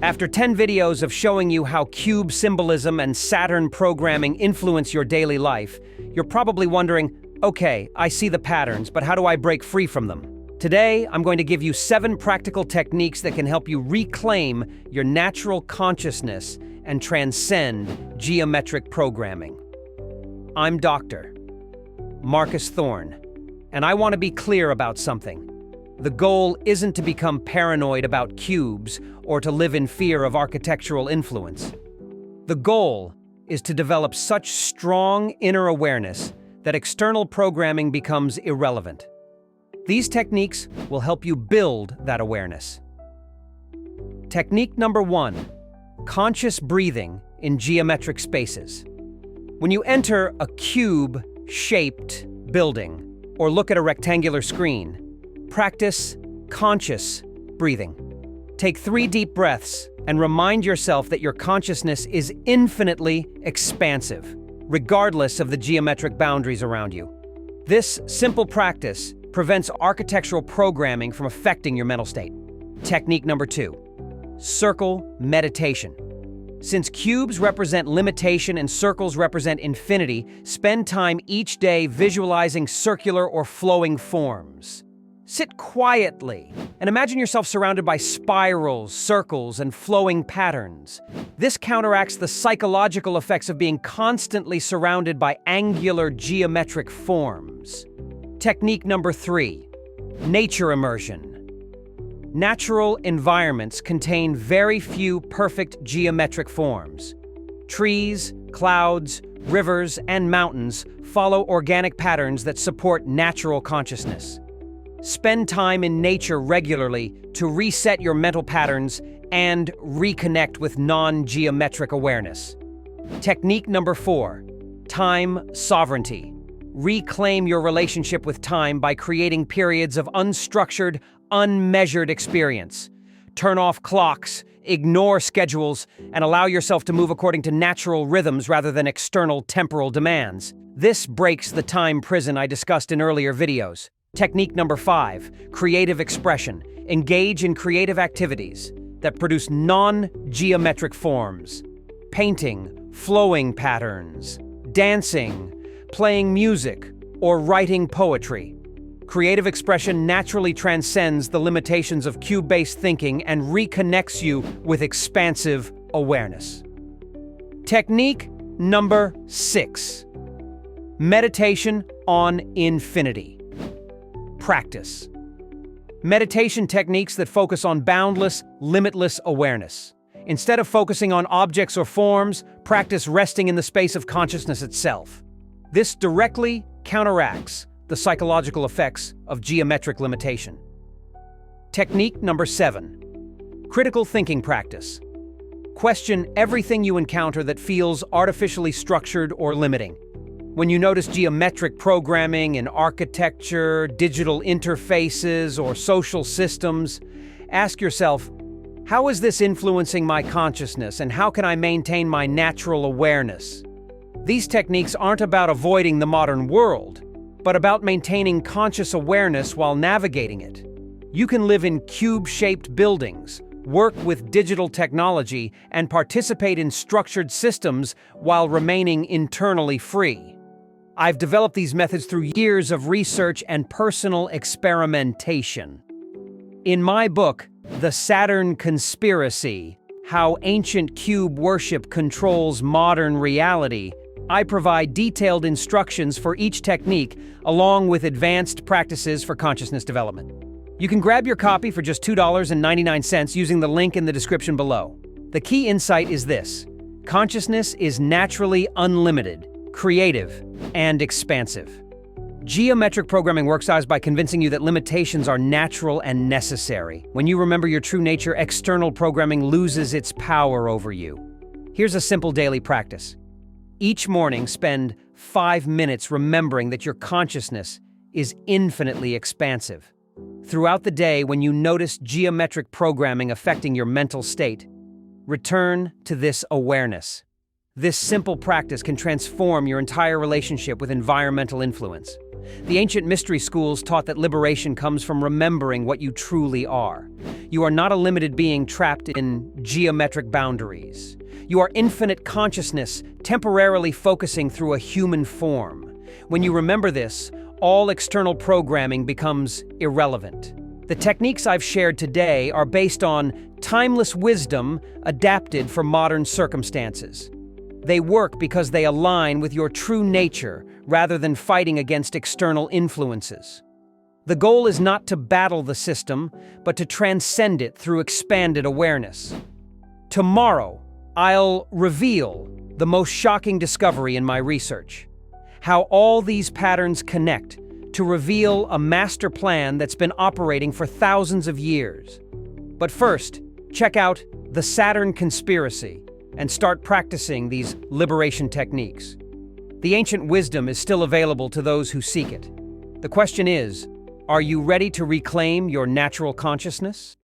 After 10 videos of showing you how cube symbolism and Saturn programming influence your daily life, you're probably wondering, okay, I see the patterns, but how do I break free from them? Today, I'm going to give you 7 practical techniques that can help you reclaim your natural consciousness and transcend geometric programming. I'm Dr. Marcus Thorne, and I want to be clear about something. The goal isn't to become paranoid about cubes or to live in fear of architectural influence. The goal is to develop such strong inner awareness that external programming becomes irrelevant. These techniques will help you build that awareness. Technique number 1, conscious breathing in geometric spaces. When you enter a cube-shaped building or look at a rectangular screen, practice conscious breathing. Take 3 deep breaths and remind yourself that your consciousness is infinitely expansive, regardless of the geometric boundaries around you. This simple practice prevents architectural programming from affecting your mental state. Technique number 2, circle meditation. Since cubes represent limitation and circles represent infinity, spend time each day visualizing circular or flowing forms. Sit quietly and imagine yourself surrounded by spirals, circles, and flowing patterns. This counteracts the psychological effects of being constantly surrounded by angular geometric forms. Technique number 3, nature immersion. Natural environments contain very few perfect geometric forms. Trees, clouds, rivers, and mountains follow organic patterns that support natural consciousness. Spend time in nature regularly to reset your mental patterns and reconnect with non-geometric awareness. Technique number 4, time sovereignty. Reclaim your relationship with time by creating periods of unstructured, unmeasured experience. Turn off clocks, ignore schedules, and allow yourself to move according to natural rhythms rather than external temporal demands. This breaks the time prison I discussed in earlier videos. Technique number 5, creative expression. Engage in creative activities that produce non-geometric forms. Painting, flowing patterns, dancing, playing music, or writing poetry. Creative expression naturally transcends the limitations of cube-based thinking and reconnects you with expansive awareness. Technique number 6, meditation on infinity. Practice. Meditation techniques that focus on boundless, limitless awareness. Instead of focusing on objects or forms, practice resting in the space of consciousness itself. This directly counteracts the psychological effects of geometric limitation. Technique number 7, critical thinking practice. Question everything you encounter that feels artificially structured or limiting. When you notice geometric programming in architecture, digital interfaces, or social systems, ask yourself, how is this influencing my consciousness and how can I maintain my natural awareness? These techniques aren't about avoiding the modern world, but about maintaining conscious awareness while navigating it. You can live in cube-shaped buildings, work with digital technology, and participate in structured systems while remaining internally free. I've developed these methods through years of research and personal experimentation. In my book, The Saturn Conspiracy: How Ancient Cube Worship Controls Modern Reality, I provide detailed instructions for each technique, along with advanced practices for consciousness development. You can grab your copy for just $2.99 using the link in the description below. The key insight is this: consciousness is naturally unlimited, creative, and expansive. Geometric programming works by convincing you that limitations are natural and necessary. When you remember your true nature, external programming loses its power over you. Here's a simple daily practice. Each morning, spend 5 minutes remembering that your consciousness is infinitely expansive. Throughout the day, when you notice geometric programming affecting your mental state, return to this awareness. This simple practice can transform your entire relationship with environmental influence. The ancient mystery schools taught that liberation comes from remembering what you truly are. You are not a limited being trapped in geometric boundaries. You are infinite consciousness temporarily focusing through a human form. When you remember this, all external programming becomes irrelevant. The techniques I've shared today are based on timeless wisdom adapted for modern circumstances. They work because they align with your true nature rather than fighting against external influences. The goal is not to battle the system, but to transcend it through expanded awareness. Tomorrow, I'll reveal the most shocking discovery in my research: how all these patterns connect to reveal a master plan that's been operating for thousands of years. But first, check out the Saturn Conspiracy and start practicing these liberation techniques. The ancient wisdom is still available to those who seek it. The question is, are you ready to reclaim your natural consciousness?